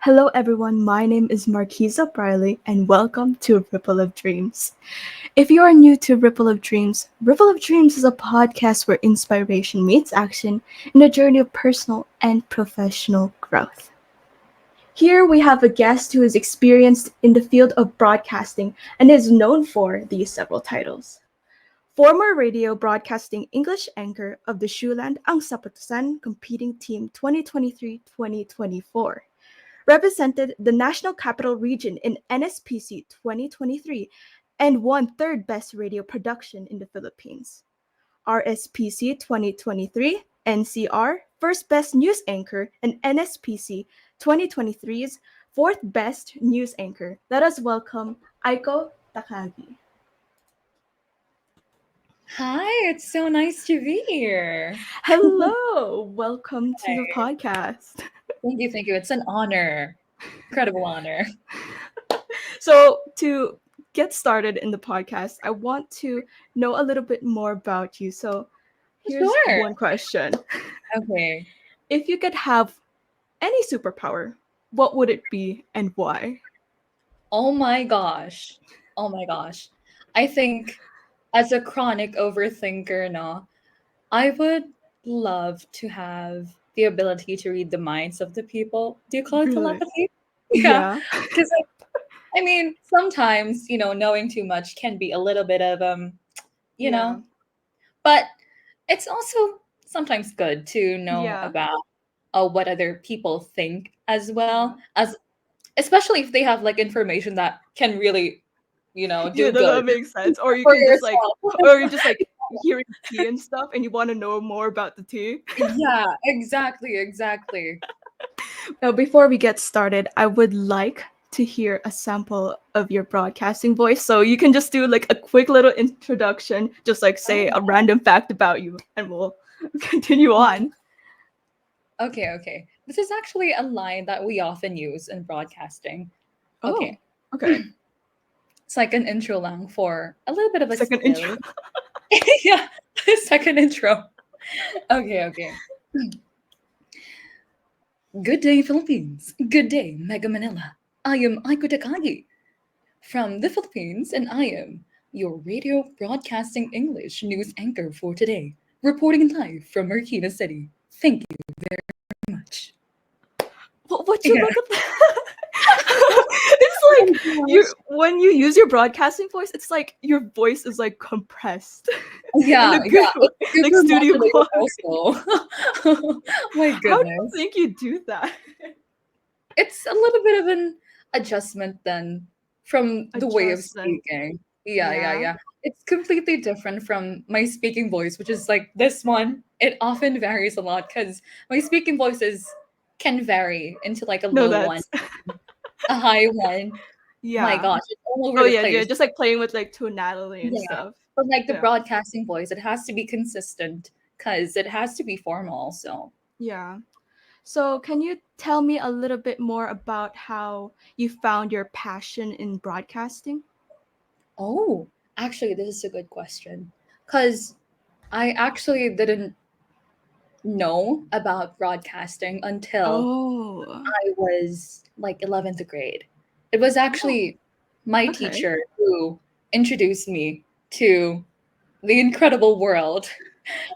Hello, everyone. My name is Marquisa Briley, and welcome to Ripple of Dreams. If you are new to Ripple of Dreams is a podcast where inspiration meets action in a journey of personal and professional growth. Here we have a guest who is experienced in the field of broadcasting and is known for these several titles. Former radio broadcasting English anchor of the Shuland Ang Sapatusan competing team 2023-2024. Represented the National Capital Region in NSPC 2023 and won third best radio production in the Philippines. RSPC 2023, NCR, first best news anchor, and NSPC 2023's fourth best news anchor. Let us welcome Aiko Takagi. Hi, it's so nice to be here. Hello, welcome to the Hi. podcast. Thank you. It's an honor. Incredible honor. So, to get started in the podcast, I want to know a little bit more about you. So, here's Sure. one question. Okay. If you could have any superpower, what would it be and why? Oh my gosh. Oh my gosh. I think as a chronic overthinker, no, I would love to have the ability to read the minds of the people. Do you call it Really? telepathy? Yeah. Yeah. Because I mean, sometimes, knowing too much can be a little bit of you Yeah. know, but it's also sometimes good to know Yeah. about what other people think as well, Yeah. as especially if they have like information that can really, Yeah, do good that makes sense. Or you for can just like, yourself. or you just like hearing tea and stuff and you want to know more about the tea. Yeah, exactly. Now, before we get started, I would like to hear a sample of your broadcasting voice. So you can just do like a quick little introduction, just like say a Oh, random fact about you, and we'll continue on. okay. This is actually a line that we often use in broadcasting. Oh, Okay, okay. it's like an intro lang for a little bit of a Second intro. spill. Yeah, second intro. Okay. Good day, Philippines. Good day, Mega Manila. I am Aiko Takagi from the Philippines, and I am your radio broadcasting English news anchor for today, reporting live from Marikina City. Thank you very much. What you Yeah. look at that? It's like Oh my you gosh. when you use your broadcasting voice, it's like your voice is like compressed in a good Yeah. way, It's like super studio modulated quality. also. My How do you goodness. think you do that? It's a little bit of an adjustment then from the way of Adjustment. speaking. Yeah. Yeah. It's completely different from my speaking voice, which is like this one. It often varies a lot because my speaking voices can vary into like a No, low one, that's a high one. My yeah. gosh, it's all over Oh the yeah, place. just like playing with like tonality and Yeah. stuff. But like the Yeah. broadcasting voice, it has to be consistent because it has to be formal. So, Yeah. So, can you tell me a little bit more about how you found your passion in broadcasting? oh, actually, this is a good question because I actually didn't know about broadcasting until Oh. I was like 11th grade. It was Oh, actually my okay. teacher who introduced me to the incredible world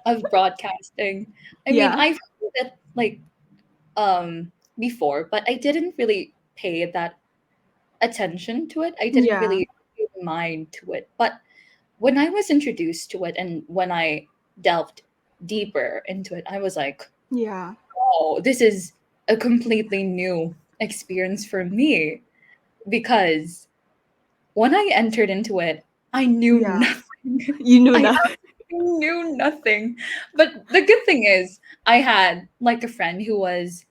of broadcasting. I mean, Yeah. I've heard it like before, but I didn't really pay that attention to it. I didn't Yeah. really pay mind to it. But when I was introduced to it and when I delved deeper into it, I was like, Yeah. oh, this is a completely new experience for me because when I entered into it, I knew Yeah. nothing. You knew I nothing. absolutely knew nothing. But the good thing is, I had like a friend who was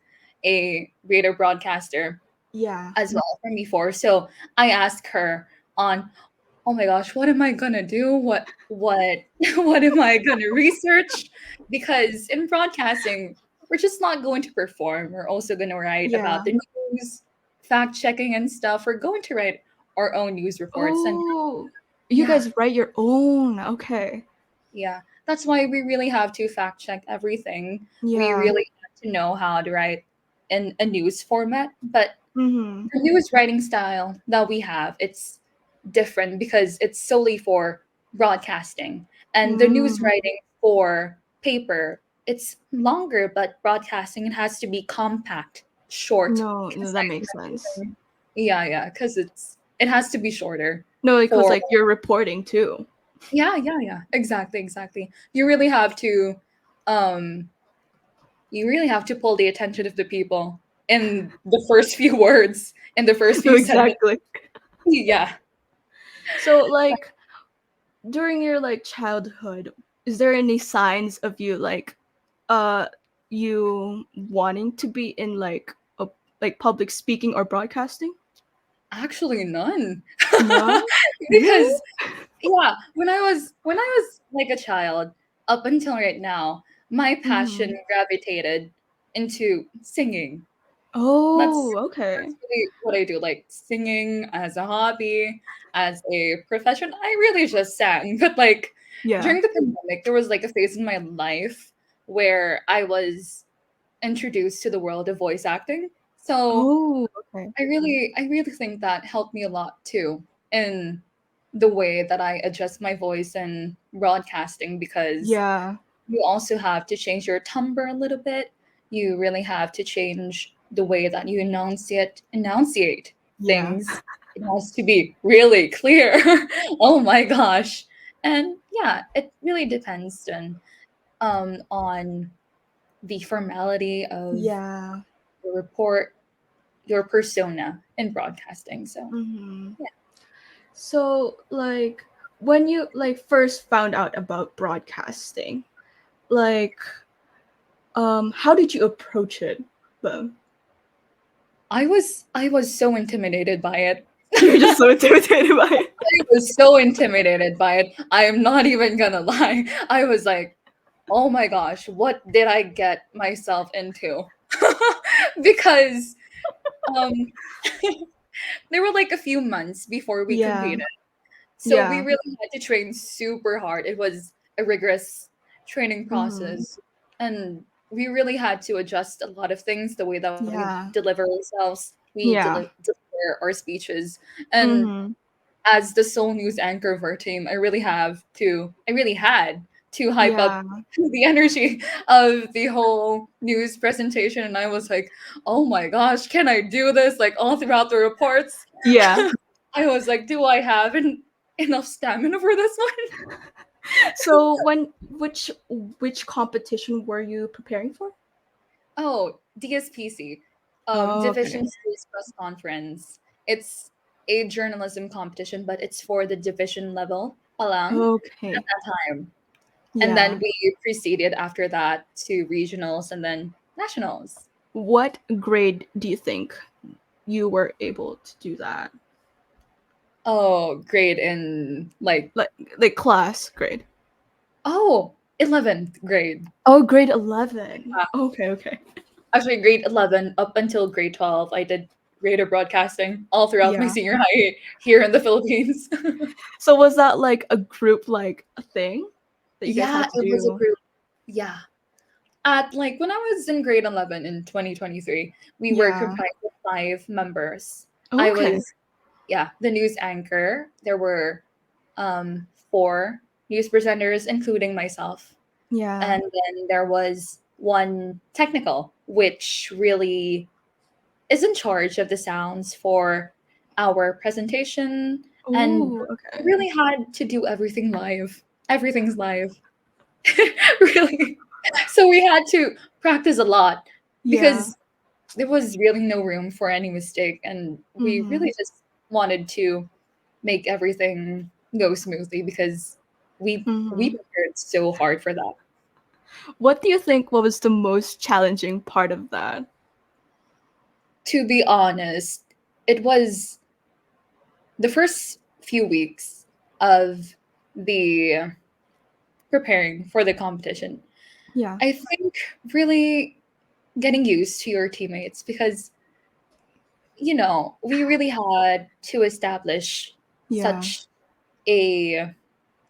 a radio broadcaster Yeah. as well from before. So I asked her on, oh my gosh, what am I gonna do? What what am I gonna research? Because in broadcasting, we're just not going to perform. We're also gonna write about Yeah. the news, fact checking and stuff. We're going to write our own news reports. And Oh, you yeah, guys write your own. Okay. yeah. That's why we really have to fact check everything. We Yeah. really have to know how to write in a news format. But Mhm. the news writing style that we have, it's different because it's solely for broadcasting. And the news Mm. writing for paper, it's longer, but broadcasting, it has to be compact, short, No, no, that concise, and makes sense. everything. Yeah, yeah, because it has to be shorter No, because for like you're reporting too. yeah, yeah, yeah. Exactly, exactly. Um you really have to pull the attention of the people in the first few words, in the first No, few sentences. exactly. Yeah. So like during your like childhood, is there any signs of you like uh you wanting to be in like public speaking or broadcasting? Actually none. No? Really? Because yeah, when I was like a child, up until right now, my passion Mm-hmm. gravitated into singing. That's Oh, okay. that's really what I do, like singing as a hobby, as a profession. I really just sang, but like Yeah. during the pandemic, there was like a phase in my life where I was introduced to the world of voice acting. So Oh, okay. I really think that helped me a lot too in the way that I adjust my voice and broadcasting because Yeah. you also have to change your timbre a little bit. You really have to change the way that you enunciate Yeah. things. It has to be really clear. Oh my gosh. And yeah, it really depends on the formality of Yeah. the report, your persona in broadcasting. So Mm-hmm. yeah. So like when you like first found out about broadcasting, like how did you approach it? But I was so intimidated by it. you're just so intimidated by it. I was so intimidated by it. I am not even gonna lie. I was like, oh my gosh, what did I get myself into? Because um there were like a few months before we Yeah. competed. So we Yeah. really had to train super hard. It was a rigorous training Mm-hmm. process. And we really had to adjust a lot of things, the way that we Yeah. deliver ourselves, we Yeah. deliver our speeches. And Mm-hmm. as the sole news anchor of our team, I really had to hype up Yeah. the energy of the whole news presentation. And I was like, oh my gosh, can I do this? Like all throughout the reports. Yeah. I was like, do I have enough stamina for this one? So which competition were you preparing for? Oh, DSPC, Oh, Division okay. Series Press Conference. It's a journalism competition, but it's for the division level alang at Okay. that time. And then Yeah. we proceeded after that to regionals and then nationals. What grade do you think you were able to do that? Oh, grade in like, Like like class grade. oh, 11th grade. Oh, grade 11. Uh, Okay, okay. Actually, grade 11 up until grade 12, I did radio broadcasting all throughout my Yeah. senior high here in the Philippines. So was that like a group like a thing that you guys Yeah, had to it was a do? group. Yeah. At like when I was in grade 11 in 2023, we were Yeah. comprised of 5 members. I Okay. was, yeah, the news anchor. There were 4 news presenters, including myself. Yeah. And then there was one technical, which really is in charge of the sounds for our presentation. And Oh, we okay. really had to do everything live. Everything's live. Really. So we had to practice a lot Yeah. because there was really no room for any mistake. And we Mm-hmm. really just wanted to make everything go smoothly because we Mm-hmm. prepared so hard for that. What do you think was the most challenging part of that? To be honest, it was the first few weeks of the preparing for the competition. Yeah. I think really getting used to your teammates because we really had to establish Yeah. such a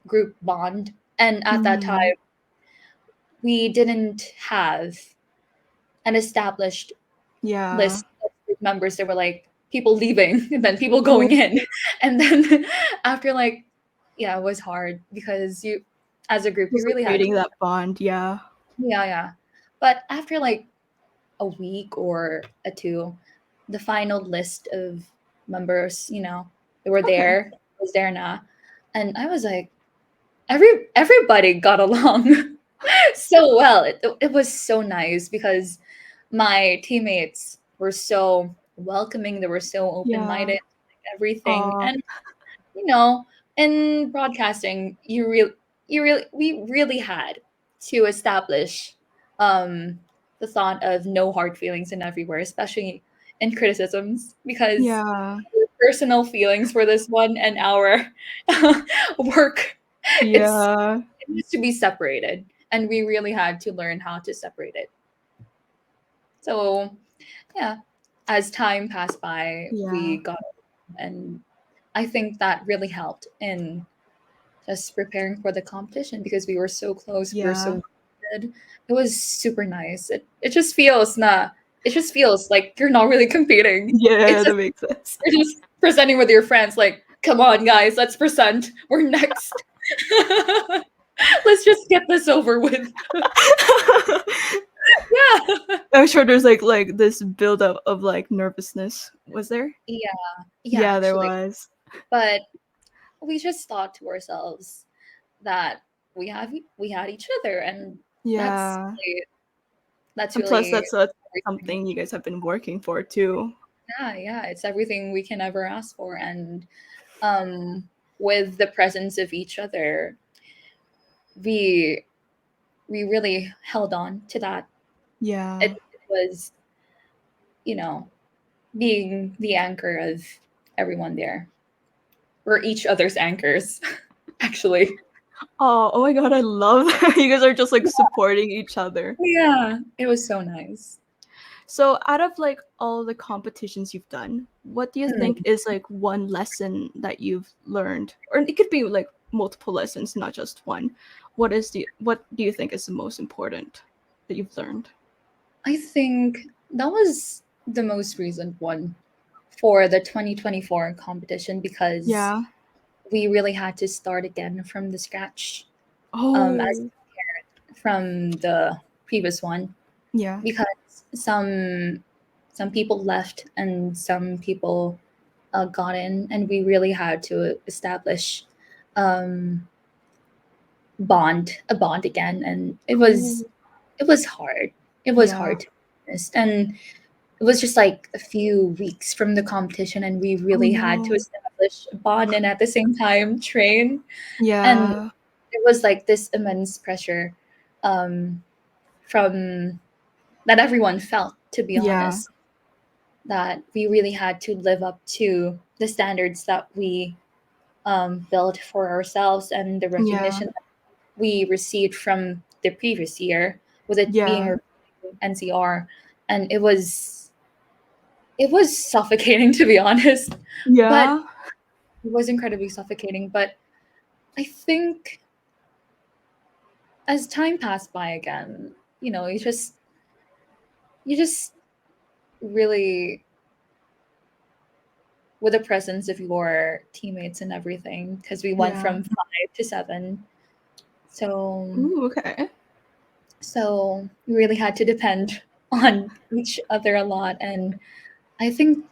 group bond. And at that Mm-hmm. time, we didn't have an established Yeah. list of members, there were like people leaving and then people Oh, going in. And then after like, yeah, it was hard because you, as a group, you just like really had to, creating that bond. Yeah. yeah, yeah. But after like a week or a two, the final list of members, they were Okay. there, was there now. And I was like, everybody got along so well. It was so nice because my teammates were so welcoming. They were so open Yeah. minded, everything. Uh, And you know, in broadcasting, we really had to establish um, the thought of no hard feelings and everywhere, especially in criticisms, because yeah. personal feelings for this one and our work, it's Yeah. it needs to be separated, and we really had to learn how to separate it. So yeah, as time passed by, Yeah. we got, and I think that really helped in just preparing for the competition because we were so close, we were Yeah. so good. It was super nice. It just feels like you're not really competing. Yeah, It's that just makes sense. you're just presenting with your friends like, come on guys, let's present. We're next. Let's just get this over with. Yeah. I'm sure there's like this buildup of like nervousness. Was there? Yeah. Yeah, Yeah, there actually. was. But we just thought to ourselves that we had each other, and that's Yeah. really, that's And plus really that's everything. something you guys have been working for too. Yeah, yeah, it's everything we can ever ask for. And um with the presence of each other, we we really held on to that. Yeah. It was, you know, being the anchor of everyone there. We're each other's anchors, actually. Oh, oh my god, I love that. You guys are just like supporting each other. Yeah, it was so nice. So, out of like all the competitions you've done, what do you think Mm, is like one lesson that you've learned? Or it could be like multiple lessons, not just one. What do you think is the most important that you've learned? I think that was the most recent one for the 2024 competition because Yeah. we really had to start again from the scratch, as Oh, from the previous one, yeah. because some people left and some people got in, and we really had to establish um, a bond again, and Oh, it was hard. It was yeah. hard, to be honest. And it was just like a few weeks from the competition, and we Oh really had to no. establish a bond and at the same time train. And Yeah. it was like this immense pressure um, from that everyone felt, to be Yeah. honest, that we really had to live up to the standards that we built for ourselves and the Yeah. recognition that we received from the previous year, with it being Yeah. a NCR. And it was suffocating, to be honest, but Yeah. it was incredibly suffocating. But I think as time passed by again, you just really, with the presence of your teammates and everything, because we went Yeah. from 5 to 7. So Ooh, okay. we really had to depend on each other a lot, and I think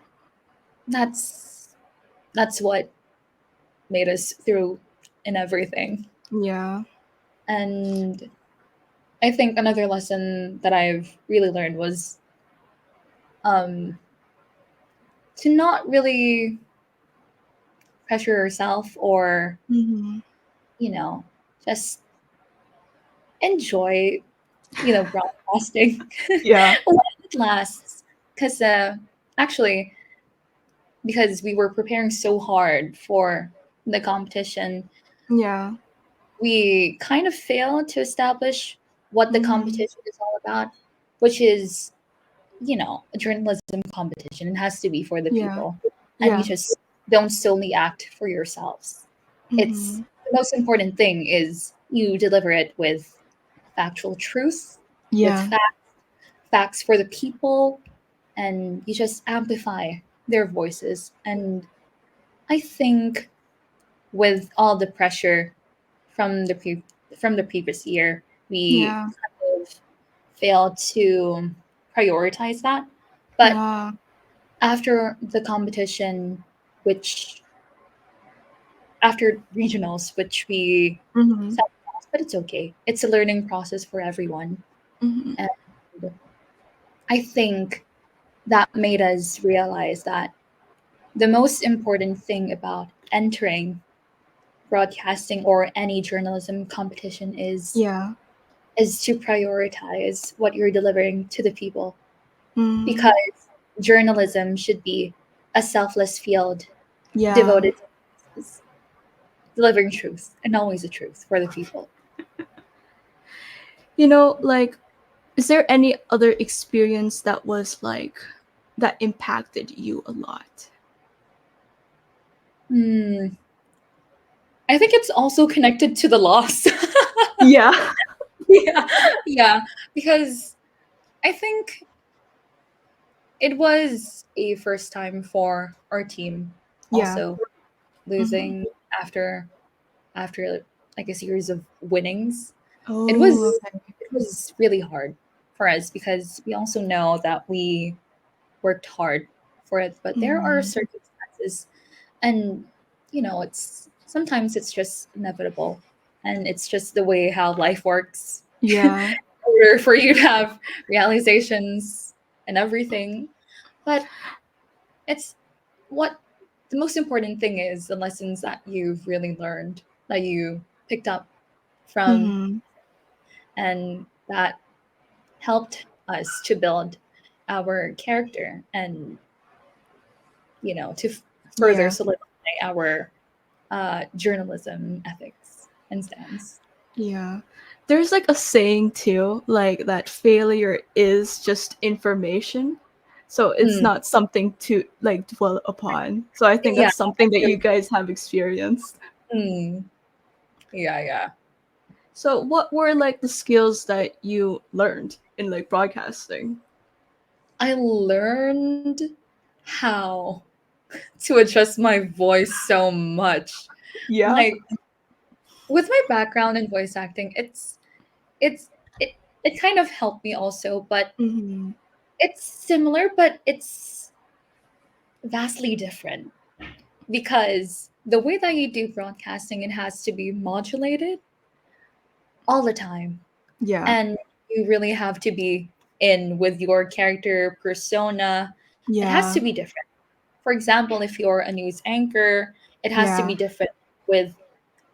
that's what made us through in everything. Yeah. And I think another lesson that I've really learned was um, to not really pressure yourself, or Hmm. you know just enjoy broadcasting Yeah. while it lasts, because actually, because we were preparing so hard for the competition, Yeah. we kind of failed to establish what the Hmm. competition is all about, which is, a journalism competition. It has to be for the Yeah. people, and you Yeah. just don't solely act for yourselves. It's Hmm. the most important thing is you deliver it with factual truth, with Yeah. facts for the people, and you just amplify their voices. And I think with all the pressure from from the previous year, we Yeah. kind of failed to prioritize that. But Yeah. after the competition, which after regionals, which we Mhm. sat past, but it's okay. It's a learning process for everyone. Mhm. And I think that made us realize that the most important thing about entering broadcasting or any journalism competition Yeah. is to prioritize what you're delivering to the people, Mhm. because journalism should be a selfless field Yeah. devoted to delivering truth and always the truth for the people. Like, is there any other experience that was like that impacted you a lot? Hmm. I think it's also connected to the loss. Yeah. Yeah, yeah, because I think it was a first time for our team Yeah. also Mhm. losing after like a series of winnings. It was Oh, okay. it was really hard for us because we also know that we worked hard for it, but there are Mhm. circumstances, and it's sometimes it's just inevitable, and it's just the way how life works. Yeah. In order for you to have realizations and everything, but it's what the most important thing is the lessons that you've really learned, that you picked up from, Mhm. and that helped us to build our character and to further Yeah. solidify our journalism ethics and stance. Yeah. There's like a saying too, like that failure is just information. So it's Mm, not something to like dwell upon. So I think yeah. that's something that you guys have experienced. Mm, yeah, yeah. So what were like the skills that you learned in like broadcasting? I learned how to adjust my voice so much. Yeah. Like with my background in voice acting, it's it it kind of helped me also, but Mhm. it's similar, but it's vastly different because the way that you do broadcasting, it has to be modulated all the time, Yeah. and you really have to be in with your character persona. It has Yeah. to be different. For example, if you're a news anchor, it has to Yeah. be different with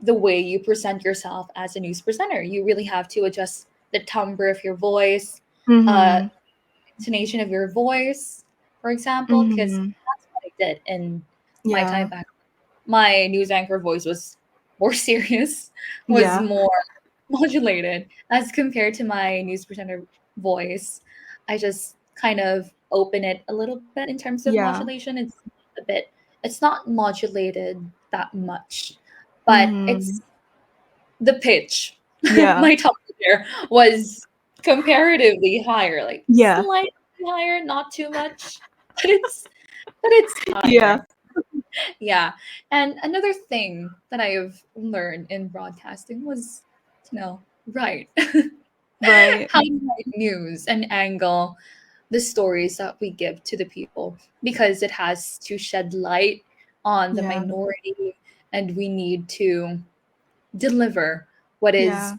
the way you present yourself as a news presenter. You really have to adjust the timbre of your voice, uh, Mhm. intonation of your voice, for example, because Mhm. that's what I did in my time Yeah. back. My news anchor voice was more serious, was Yeah. more modulated as compared to my news presenter voice. I just kind of open it a little bit in terms of Yeah. modulation. A bit, it's not modulated that much, but it's Mhm. the pitch. Yeah. My top there was comparatively higher, like Yeah. slightly higher, not too much, but it's Yeah. higher. Yeah. And another thing that I've learned in broadcasting was to know right Right. how to write news and angle the stories that we give to the people, because it has to shed light on the Yeah. minority, and we need to deliver what is Yeah.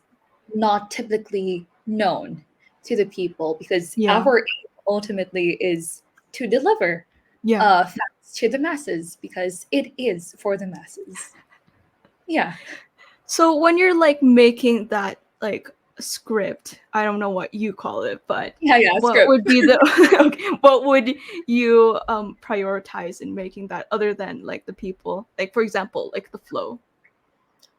not typically known to the people, because Yeah. our aim ultimately is to deliver Yeah. facts to the masses because it is for the masses. Yeah. So when you're like making that like script, I don't know what you call it, but Yeah, yeah, what script. would be the okay, what would you prioritize in making that other than like the people? Like for example, like the flow.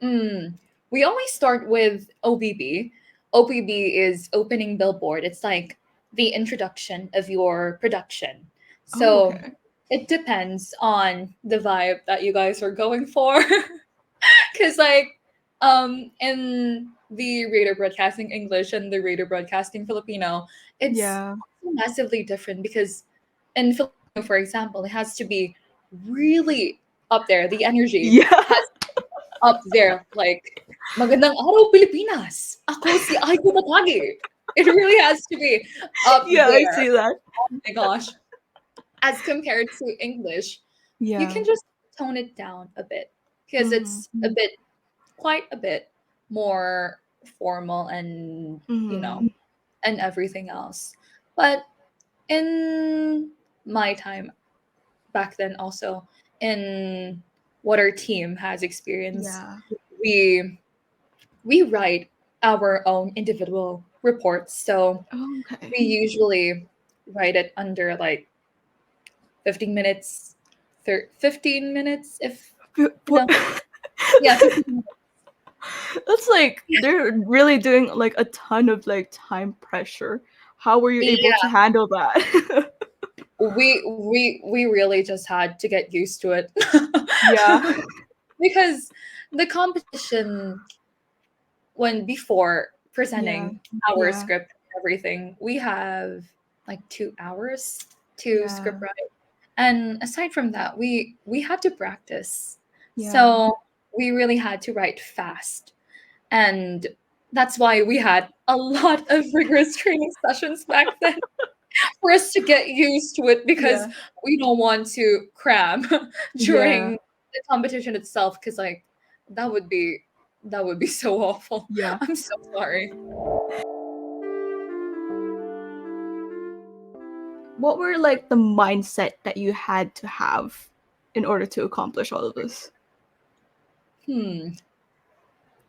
Mm. We always start with OBB. OBB is opening billboard. It's like the introduction of your production. Oh, So okay. it depends on the vibe that you guys are going for. Because like in the radio broadcasting English and the radio broadcasting Filipino, it's Yeah. massively different because in Filipino, for example, it has to be really up there. The energy Yeah. has up there, like magandang araw Pilipinas. Ako si Aiko Takagi. It really has to be up Yeah, I there. see that. Oh my gosh. As compared to English, you Yeah. can just tone it down a bit because it's a Mm-hmm. bit, quite a bit more formal and, you know, Mm-hmm. and everything else. But in my time back then, also in what our team has experienced, Yeah. we we write our own individual reports. So Oh, okay. we usually write it under like 15 minutes, 15 minutes, if you know, yeah, 15 minutes. That's like they're really doing like a ton of like time pressure. How were you able to Yeah, handle that? we really just had to get used to it Yeah. because the competition, when before Yeah. presenting our Yeah. script and everything, we have like 2 hours to Yeah. script write. And aside from that, we had to practice. Yeah. So we really had to write fast. And that's why we had a lot of rigorous training sessions back then for us to get used to it because Yeah. we don't want to cram Yeah. during the competition itself because like that would be that would be so awful. Yeah. I'm so sorry. What were like the mindset that you had to have in order to accomplish all of this? Hmm.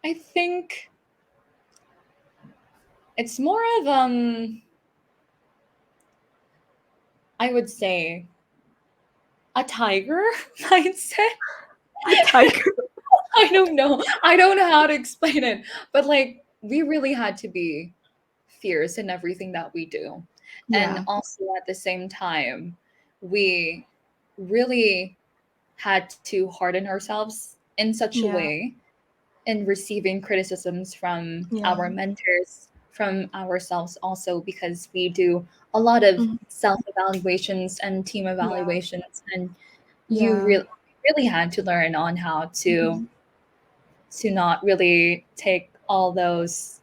I think it's more of I would say a tiger mindset. A tiger. I don't know. I don't know how to explain it. But like we really had to be fierce in everything that we do. And Yeah. also at the same time, we really had to harden ourselves in such a Yeah. way in receiving criticisms from Yeah. our mentors, from ourselves also, because we do a lot of Mhm. self evaluations and team Yeah. evaluations. And you Yeah. really had to learn on how Mhm. to not really take all those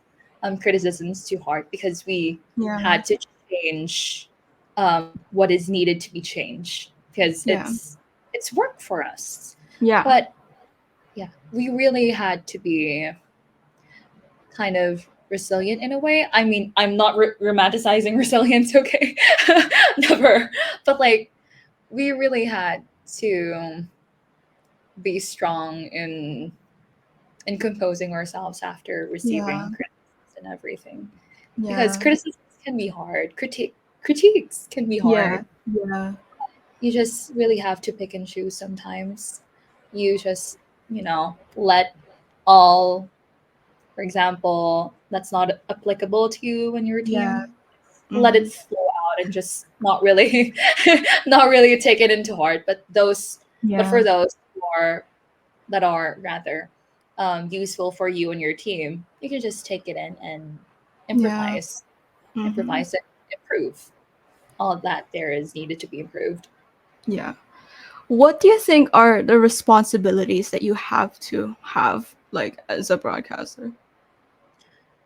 criticisms too hard because we Yeah. had to change what is needed to be changed because Yeah. it's work for us. Yeah. But yeah, we really had to be kind of resilient in a way. I mean, I'm not romanticizing resilience, okay? Never. But like, we really had to be strong in composing ourselves after Yeah. receiving criticisms and everything. Because Yeah. criticisms can be hard. Critiques can be Yeah. hard. Yeah. You just really have to pick and choose sometimes. You just, let all, for example, that's not applicable to you and your Yeah. team, let it Mhm. flow out and just not really not really take it into heart. But Yeah. for those that are rather useful for you and your team, you can just take it in and Yeah. improvise, Mhm. improvise it, improve all that there is needed to be improved. Yeah. What do you think are the responsibilities that you have to have like as a broadcaster?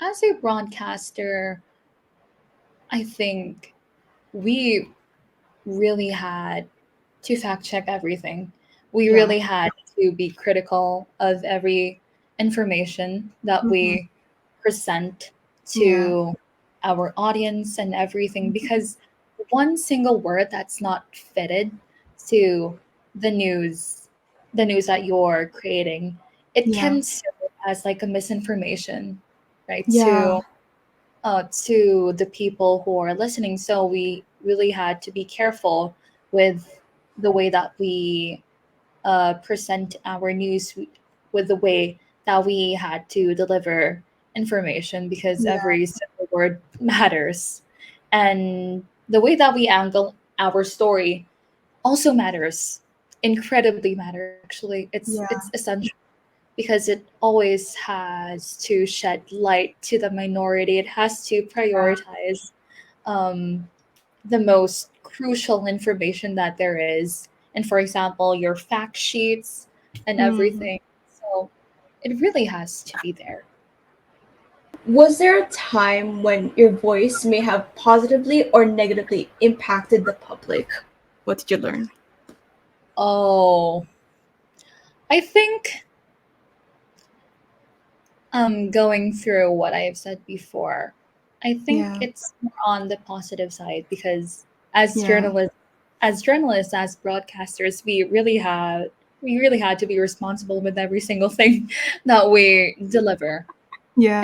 As a broadcaster, I think we really had to fact check everything. We Yeah. really had to be critical of every information that Mhm. we present Yeah. to our audience and everything because one single word that's not fitted to the news the news that you're creating, it Yeah. can serve as like a misinformation, right, Yeah. to the people who are listening. So we really had to be careful with the way that we present our news, with the way that we had to deliver information because Yeah. every single word matters. And the way that we angle our story also matters, incredibly matters actually. It's Yeah. essential because it always has to shed light to the minority. It has to prioritize um, the most crucial information that there is. And for example, your fact sheets and Mm. everything. So it really has to be there. Was there a time when your voice may have positively or negatively impacted the public? What did you learn? Oh, I think going through what I've said before, I think Yeah, it's more on the positive side because as yeah, journalists, as broadcasters, we really had to be responsible with every single thing that we deliver. yeah,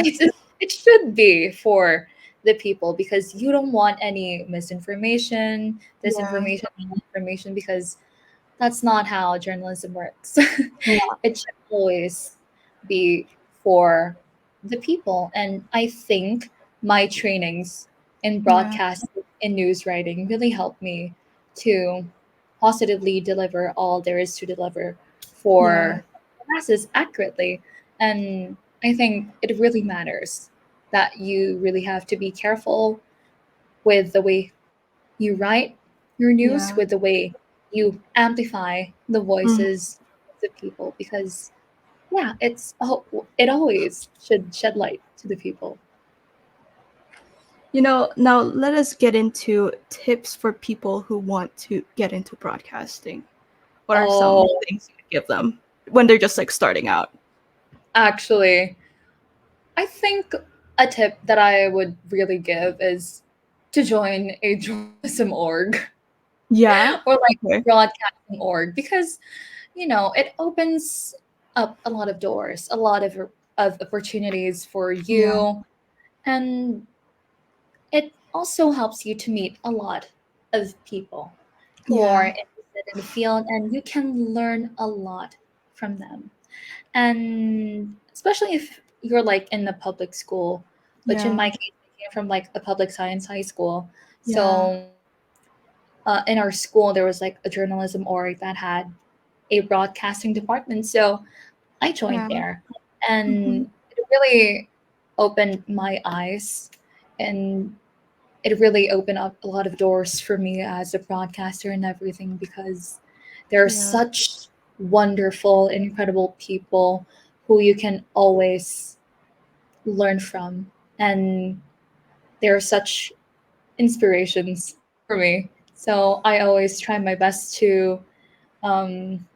It should be for the people because you don't want any misinformation, yeah, disinformation, information because that's not how journalism works. yeah, It should always be for the people. And I think my trainings in yeah, broadcasting and news writing really helped me to positively deliver all there is to deliver yeah, for the masses accurately. And I think it really matters that you really have to be careful with the way you write your news, yeah, with the way you amplify the mhm, voices of the people, because yeah, it always should shed light to the people. Now let us get into tips for people who want to get into broadcasting. What are some Oh, things you give them when they're just like starting out? actually, I think a tip that I would really give is to join a journalism org Yeah. or like Okay. broadcasting org because it opens up a lot of doors, a lot of opportunities for Yeah. you, and it also helps you to meet a lot of people who are Yeah. interested in the field, and you can learn a lot from them. And especially if you're like in the public school, which in Yeah. my case, I came from like a public science high school. Yeah. So in our school, there was like a journalism org that had a broadcasting department. So I joined Yeah. there, Hmm. and it really opened my eyes, and it really opened up a lot of doors for me as a broadcaster and everything because there are Yeah. such wonderful, incredible people who you can always learn from, and they're such inspirations for me. So I always try my best um,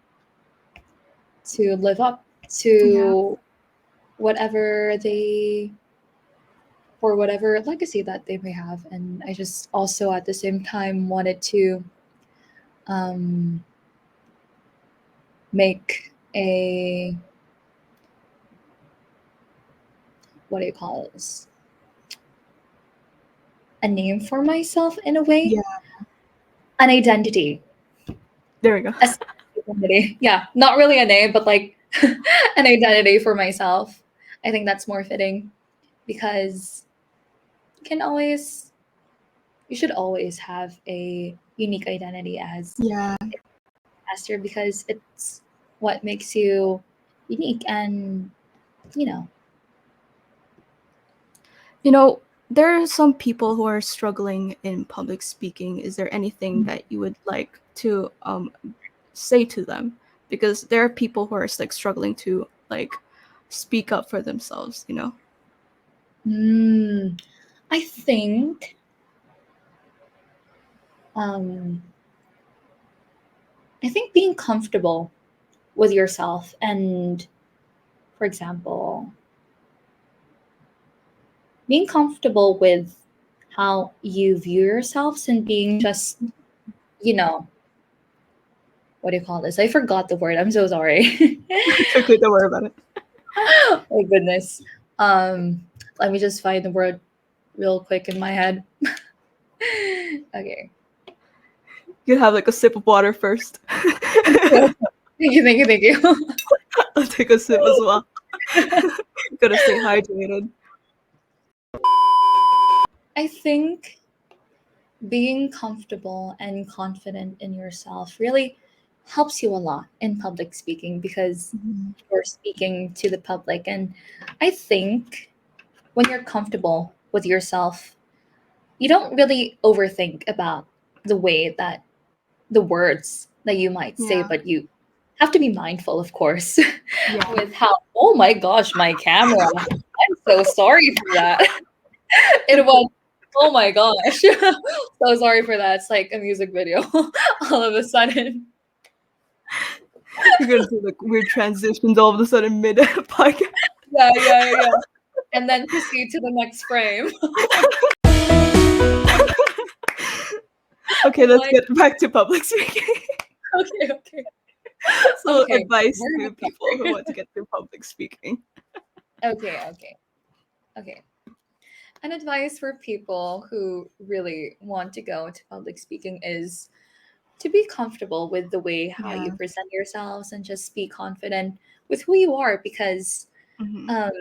to live up Yeah. to whatever they for whatever legacy that they may have. And I just also at the same time wanted to um, make a what do you call this? A name for myself in a way, Yeah. an identity, There we go. a sense of identity. Yeah, not really a name, but like an identity for myself. I think that's more fitting because you can always, you should always have a unique identity as Yeah. a pastor because it's what makes you unique and you know. You know, there are some people who are struggling in public speaking. Is there anything that you would like to say to them? Because there are people who are like struggling to like speak up for themselves. Mm, I think um, I think being comfortable with yourself and, for example, being comfortable with how you view yourselves and being just, you know, what do you call this? I forgot the word. I'm so sorry. It's okay, don't worry about it. Oh goodness. Um, Let me just find the word real quick in my head. Okay. You have like a sip of water first. Thank you. Thank you. Thank you. Thank you. I'll take a sip as well. Gotta stay hydrated. I think being comfortable and confident in yourself really helps you a lot in public speaking because Mhm. you're speaking to the public. And I think when you're comfortable with yourself, you don't really overthink about the way that the words that you might say, Yeah. but you have to be mindful, of course, Yeah. with how, oh my gosh, my camera. I'm so sorry for that. It went, oh my gosh. So sorry for that. It's like a music video all of a sudden. You're gonna do like weird transitions all of a sudden mid podcast. Yeah, yeah, yeah. And then proceed to the next frame. Okay, let's Like, get back to public speaking. okay, okay. So Okay. advice Where to did we people who start? want to get through public speaking. Okay, okay, okay. An advice for people who really want to go to public speaking is to be comfortable with the way how you Yeah. present yourselves and just be confident with who you are, because Hmm. um,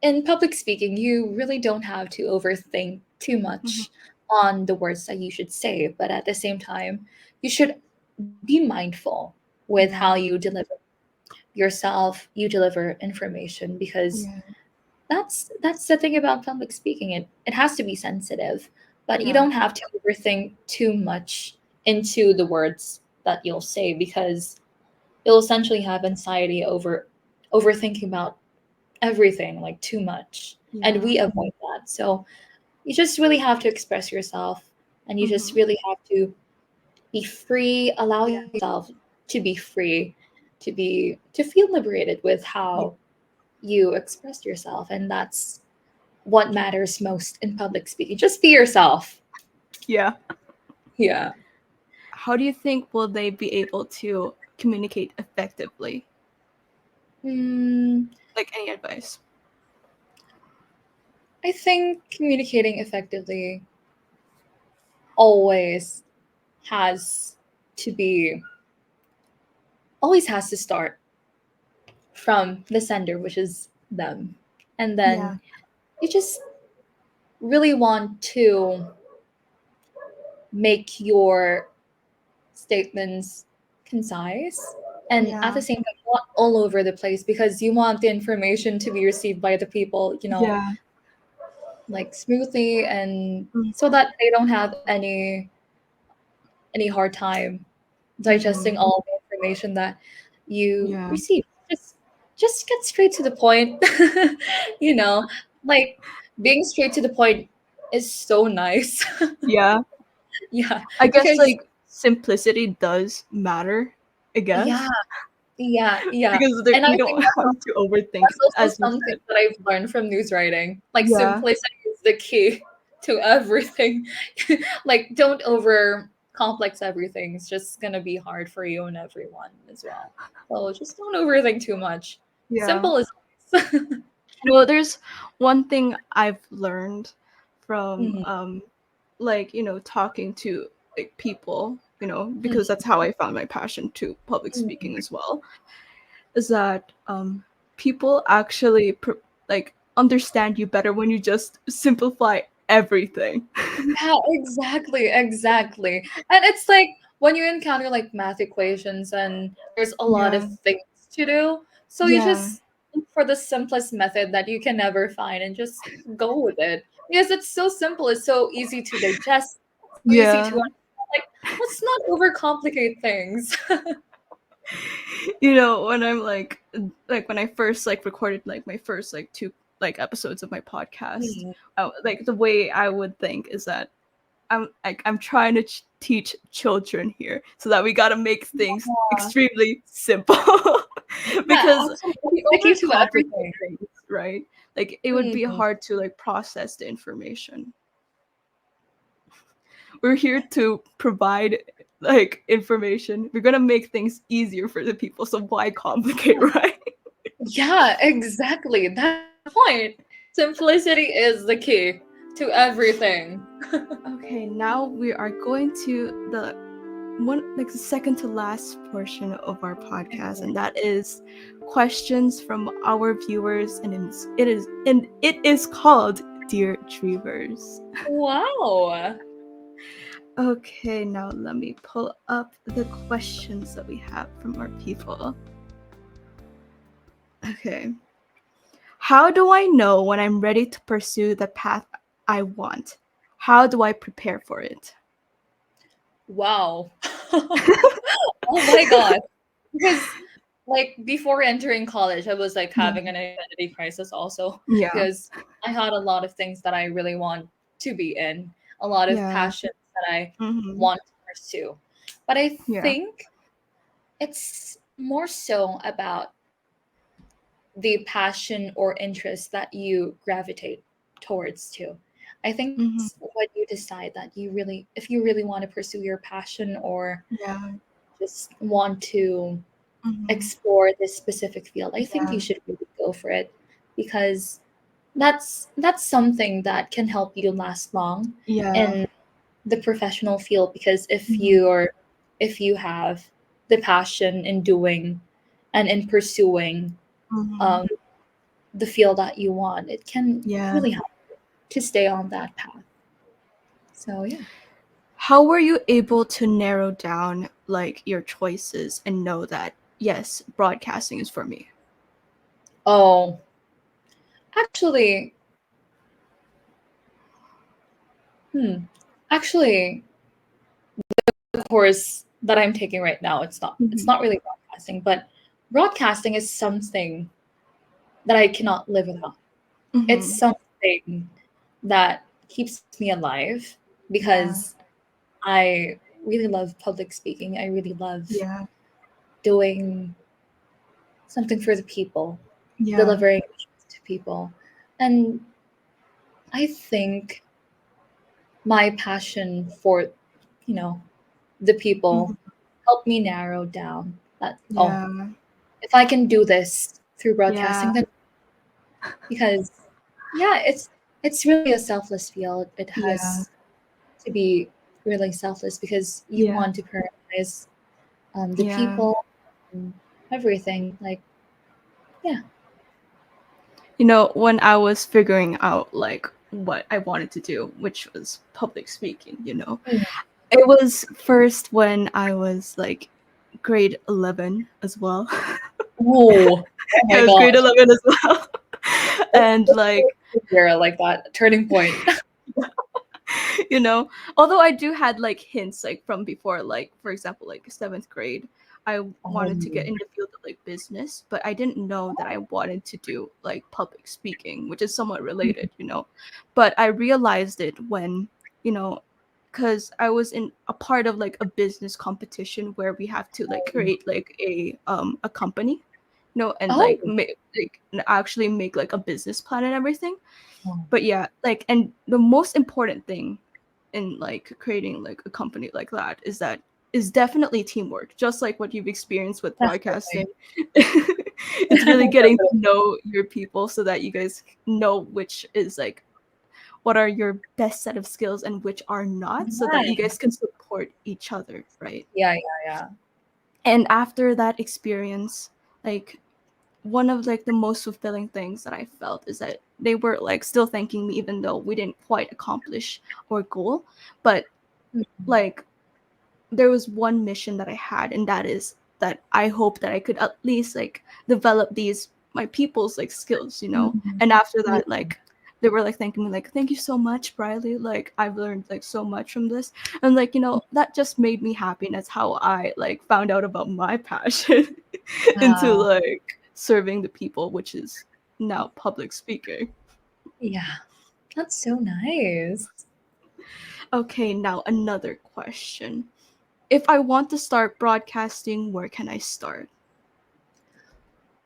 in public speaking, you really don't have to overthink too Hmm. much on the words that you should say, but at the same time, you should be mindful with how Yeah. you deliver yourself, you deliver information, because Yeah. that's the thing about public speaking. It has to be sensitive, but you Yeah. don't have to overthink too much into the words that you'll say, because you'll essentially have anxiety over overthinking about everything like too much, and Yeah. we avoid that. So you just really have to express yourself, and you just Hmm. really have to be free, allow yourself to be free, to feel liberated with Yeah. how you express yourself. And that's what matters most in public speaking. Just be yourself. Yeah. Yeah. How do you think will they be able to communicate effectively? Hmm. Like any advice? I think communicating effectively always has to be always has to start from the sender, which is them. And Yeah. then you just really want to make your statements concise, and at Yeah. the same time not all over the place, because you want the information to be received by the people, Yeah. like smoothly, and Mm-hmm. so that they don't have any hard time digesting Mm-hmm. all the information that you Yeah. receive. Just get straight to the point. you know like, being straight to the point is so nice. Yeah. Yeah, I guess because like simplicity does matter, I yeah, guess. yeah, yeah. Because there, And I you think don't have to overthink, that's also as you something said. that I've learned from news writing. Like, Yeah. simplicity is the key to everything. Like, don't over complex everything. It's just gonna be hard for you and everyone as well. So just don't overthink too much. Yeah. Simple is nice. Well, there's one thing I've learned from Mhm, like, talking to like people, because mhm, that's how I found my passion to public mhm. speaking as well, is that people actually like understand you better when you just simplify everything. Yeah, exactly, exactly. And it's like when you encounter like math equations and there's a lot of Yeah. things to do, so you Yeah. just look for the simplest method that you can never find and just go with it. Because it's so simple, it's so easy to digest, so easy to Yeah. understand. Like, let's not overcomplicate things. When I'm like when I first like recorded like my first like two like episodes of my podcast, Mm. like the way I would think is that I'm trying to teach children here, so that we got to make things Yeah, extremely simple. yeah, Because if absolutely. we The key to overcomplicate everything. things, right? Like it would be Mhm. hard to like process the information. We're here to provide like information. We're gonna make things easier for the people, so why complicate, right? Yeah, exactly. That's the point. Simplicity is the key to everything. Okay, now we are going to the one like the second to last portion of our podcast, and that is questions from our viewers, and it is called Dear Dreamers. Wow. Okay, now let me pull up the questions that we have from our people. Okay. How do I know when I'm ready to pursue the path I want? How do I prepare for it? Wow. Oh my god. Because like before entering college, I was like Yeah. having an identity crisis also Yeah. because I had a lot of things that I really want to be in, a lot of Yeah. passions that I Mm-hmm. want to pursue. But I Yeah. think it's more so about the passion or interest that you gravitate towards too. I think Mm-hmm. that's what you decide that you really, if you really want to pursue your passion or Yeah. just want to Mm-hmm. explore this specific field, I think Yeah. you should really go for it because that's something that can help you last long Yeah. in the professional field because Mm-hmm. if you have the passion in doing and in pursuing Mm-hmm. um, the field that you want, it can Yeah. really help to stay on that path. So yeah. How were you able to narrow down like your choices and know that yes, broadcasting is for me? Oh, actually, hmm, actually, the course that I'm taking right now, it's Mm-hmm. not really broadcasting, but broadcasting is something that I cannot live without. It's Mm-hmm. something that keeps me alive because Yeah. I really love public speaking. I really love Yeah. doing something for the people, Yeah. delivering to people. And I think my passion for, you know, the people Mm-hmm. helped me narrow down that, oh, Yeah. if I can do this through Yeah. broadcasting, then because yeah, it's really a selfless field. It Yeah. has to be really selfless because you Yeah. want to prioritize the Yeah. people, and everything. Like yeah. When I was figuring out like what I wanted to do, which was public speaking. Mm. It was first when I was like grade 11 as well. Oh, oh Yeah, my I was gosh. grade 11 as well. And That's like, so severe, like that turning point. you know, although I do had like hints like from before, like for example, like 7th grade, I wanted to get Um, in the field of like business, but I didn't know that I wanted to do like public speaking, which is somewhat related. But I realized it when, you know, because I was in a part of like a business competition where we have to like create like a company, and oh, like actually make like a business plan and everything. oh, But yeah, like, and the most important thing in like creating like a company like that is definitely teamwork, just like what you've experienced with broadcasting. definitely. It's really getting to know your people so that you guys know which is like what are your best set of skills and which are not, so that you Right. guys can support each other, right? Yeah, yeah, yeah. And after that experience, like one of like the most fulfilling things that I felt is that they were like still thanking me even though we didn't quite accomplish our goal. But Mhm. like there was one mission that I had, and that is that I hope that I could at least like develop these my people's like skills. Mhm. And after Yeah. that, like they were like thanking me like thank you so much, Briley. Like I've learned like so much from this. And like, that just made me happy, and that's how I like found out about my passion into Wow. like serving the people, which is now public speaking. Yeah. That's so nice. Okay, now another question. If I want to start broadcasting, where can I start?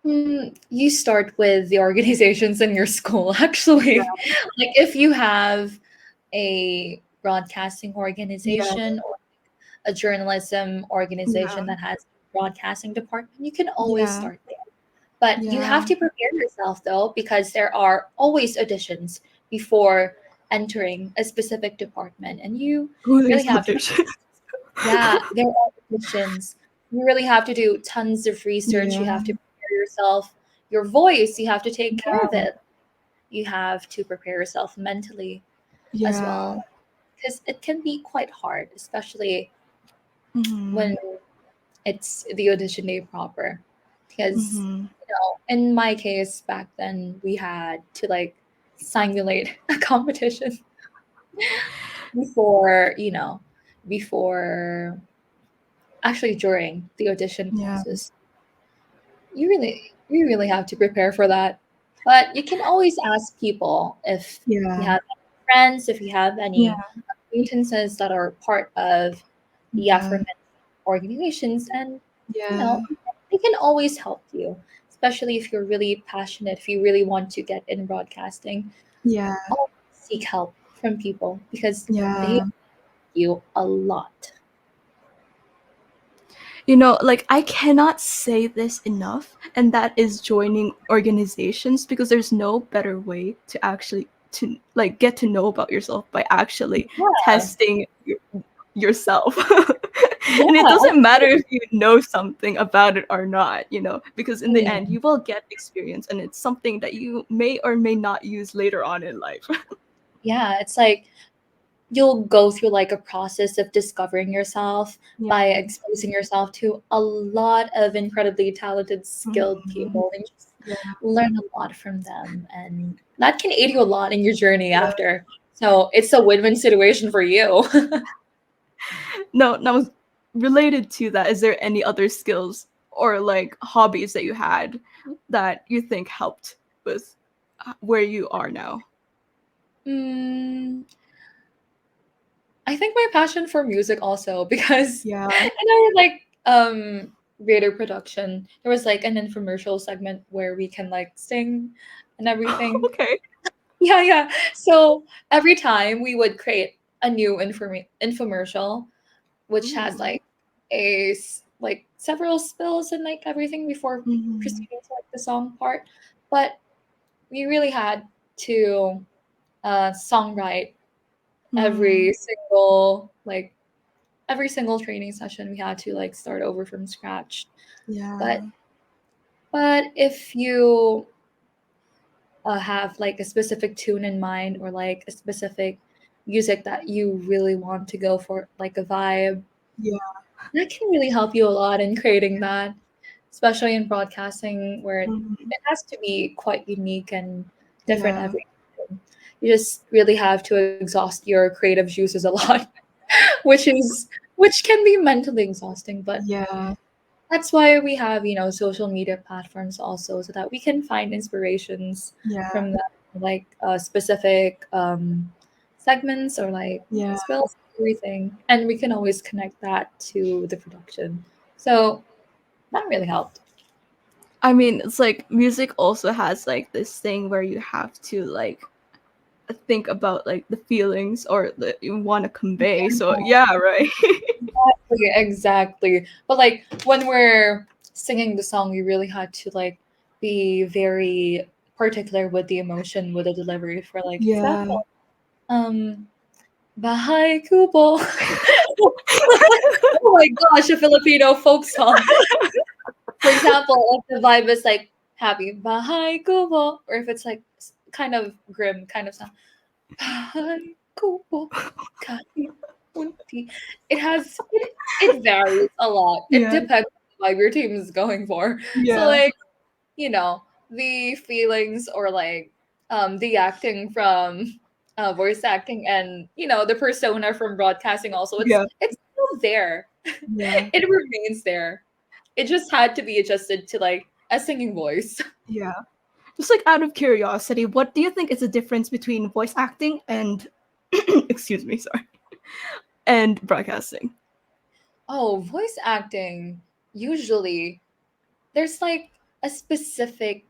You start with the organizations in your school, Yeah, actually. Like if you have a broadcasting yeah, organization or a journalism yeah, organization that has a broadcasting department, you can always yeah, start there. But you have yeah. to prepare yourself though, because there are always auditions before entering a specific department, and you Oh, really there's have to, audition. yeah, there are auditions. You really have to do tons of research. You Yeah, have to prepare yourself. Your voice, you have to take care of yeah, it. You have to prepare yourself mentally as yeah. well, because it can be quite hard, especially Mm-hmm. when it's the audition day proper. Because, Mm-hmm. in my case back then, we had to like simulate a competition before, before, actually during the audition Yeah. process, you really have to prepare for that. But you can always ask people if you Yeah. have any friends, if you have Yeah. any acquaintances that are part of the Yeah. aforementioned organizations, and you Yeah. know they can always help you, especially if you're really passionate, if you really want to get in broadcasting. Yeah. Always seek help from people because they Yeah. help you a lot. Like I cannot say this enough, and that is joining organizations because there's no better way to actually to like get to know about yourself by actually Yeah, testing yourself. And it yeah, doesn't matter if you know something about it or not, because in the end mm, you will get experience and it's something that you may or may not use later on in life. yeah. It's like you'll go through like a process of discovering yourself Yeah. by exposing yourself to a lot of incredibly talented, skilled Mhm. people, and just Yeah. learn a lot from them. And that can aid you a lot in your journey Yeah. after. So it's a win win situation for you. No, now related to that, is there any other skills or like hobbies that you had that you think helped with where you are now? mm, I think my passion for music also because Yeah. and I like radio production. There was like an infomercial segment where we can like sing and everything. Okay. Yeah, yeah. So every time we would create a new infomercial, which has Ooh. like like several spills and like everything before Mhm. proceeding to like the song part. But we really had to songwrite Mhm. every single training session. We had to like start over from scratch. But Yeah. if you have like a specific tune in mind or like a specific music that you really want to go for, like a vibe, Yeah. that can really help you a lot in creating that, especially in broadcasting where it Mhm. has to be quite unique and different Yeah. every time. You just really have to exhaust your creative juices a lot, which can be mentally exhausting, but Yeah. that's why we have, social media platforms also, so that we can find inspirations Yeah. from the, like specific segments or like Yeah. spills, everything, and we can always connect that to the production. So that really helped. I mean, it's like music also has like this thing where you have to like think about like the feelings or that you want to convey. So yeah, right. Exactly, exactly. But like when we're singing the song, we really had to like be very particular with the emotion, with the delivery. For like Yeah. example, um, Bahay Kubo. Oh my gosh, a Filipino folk song. For example, if the vibe is like happy, Bahay Kubo, or if it's like kind of grim kind of song, Bahay Kubo, kahit munti. It has it varies a lot. It Yeah. depends on the vibe your team is going for. So Yeah. like, you know, the feelings or like the acting from voice acting, and the persona from broadcasting also, Yeah. it's still there. Yeah. It remains there. It just had to be adjusted to like a singing voice. Yeah. Just like out of curiosity, what do you think is the difference between voice acting and excuse me, sorry, and broadcasting? Oh, voice acting, usually there's like a specific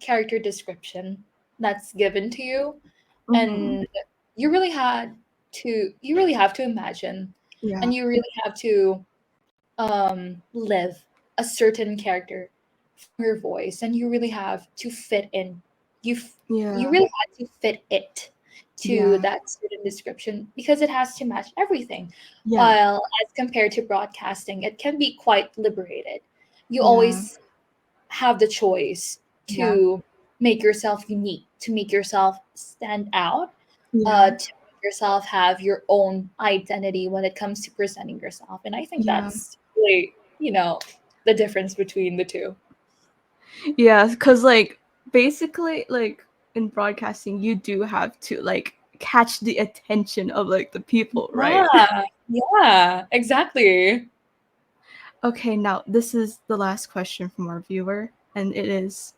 character description that's given to you, Mhm. and you really have to imagine, Yeah. and you really have to live a certain character from your voice, and you really have to fit in. You Yeah. really had to fit it to Yeah. that certain description because it has to match everything. Yeah. While as compared to broadcasting, it can be quite liberated. You Yeah. always have the choice Yeah. to make yourself unique, to make yourself stand out, Yeah. to make yourself have your own identity when it comes to presenting yourself. And I think Yeah. that's really, the difference between the two. Yeah, because like basically like in broadcasting you do have to like catch the attention of like the people, right? Yeah, yeah, exactly. Okay, now this is the last question from our viewer, and it is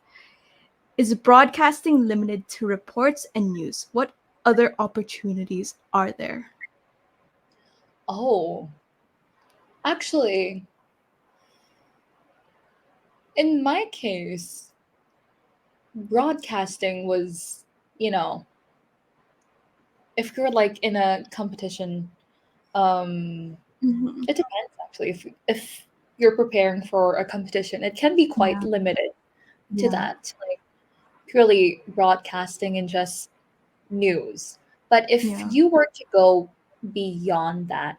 broadcasting limited to reports and news? What other opportunities are there? Oh, actually, in my case, broadcasting was, you know, if you're like in a competition, um, Hmm. it depends actually. If you're preparing for a competition, it can be quite Yeah, limited to yeah, that, like purely broadcasting and just news. But if yeah, you were to go beyond that,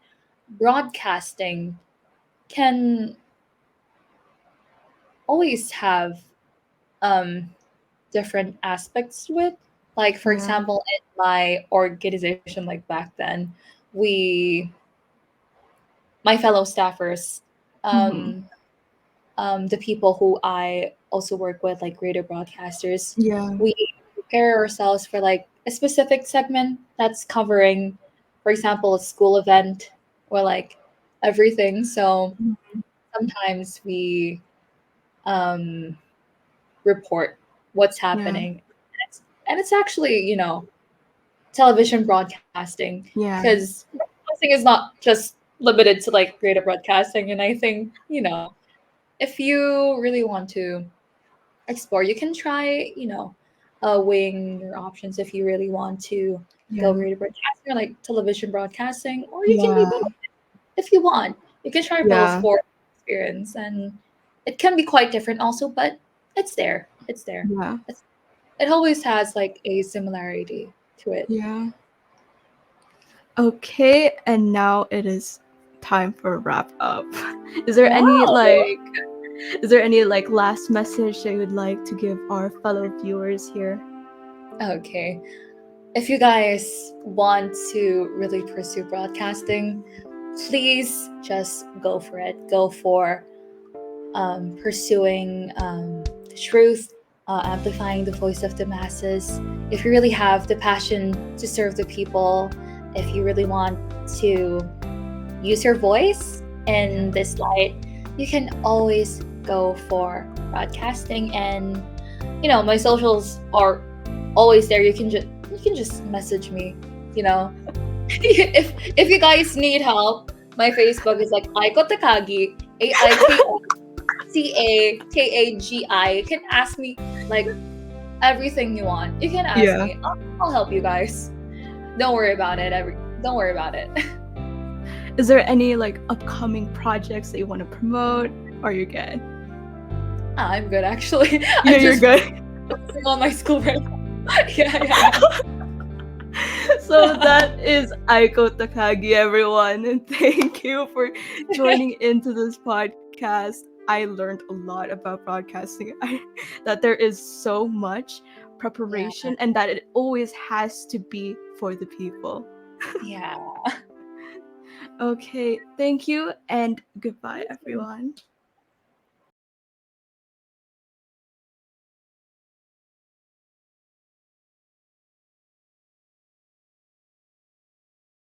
broadcasting can always have um, different aspects to it. Like, for yeah. example, in my organization, like back then, we, my fellow staffers, Hmm. um, the people who I also work with, like greater broadcasters, Yeah. we prepare ourselves for like a specific segment that's covering, for example, a school event or like everything. So sometimes we um, report what's Yeah. happening. And it's actually, television broadcasting Yeah. because broadcasting is not just limited to like creative broadcasting. And I think, if you really want to explore, you can try, weighing your options if you really want to Yeah. go creative broadcasting or like television broadcasting, or you can do Yeah. both if you want. You can try both Yeah. for experience, and it can be quite different also, but it's there. It's there. Yeah. It's, it always has like a similarity to it. Yeah. Okay, and now it is time for a wrap up. Is there any Wow. like is there any like last message that you would like to give our fellow viewers here? Okay. If you guys want to really pursue broadcasting, please just go for it. Go for pursuing the truth, amplifying the voice of the masses. If you really have the passion to serve the people, if you really want to use your voice in this light, you can always go for broadcasting. And my socials are always there. You can just message me. You know, if you guys need help, my Facebook is like Aiko Takagi, AIKOTAKAGI. You can ask me like everything you want. You can ask Yeah. me. I'll help you guys. Don't worry about it. Don't worry about it. Is there any like upcoming projects that you want to promote, or you're good? I'm good actually. Yeah, I'm you're just good. focusing on my school right now. Yeah. So that is Aiko Takagi, everyone, and thank you for joining into this podcast. I learned a lot about broadcasting. That there is so much Yeah. preparation, and that it always has to be for the people. Yeah. Okay, thank you, and goodbye, everyone.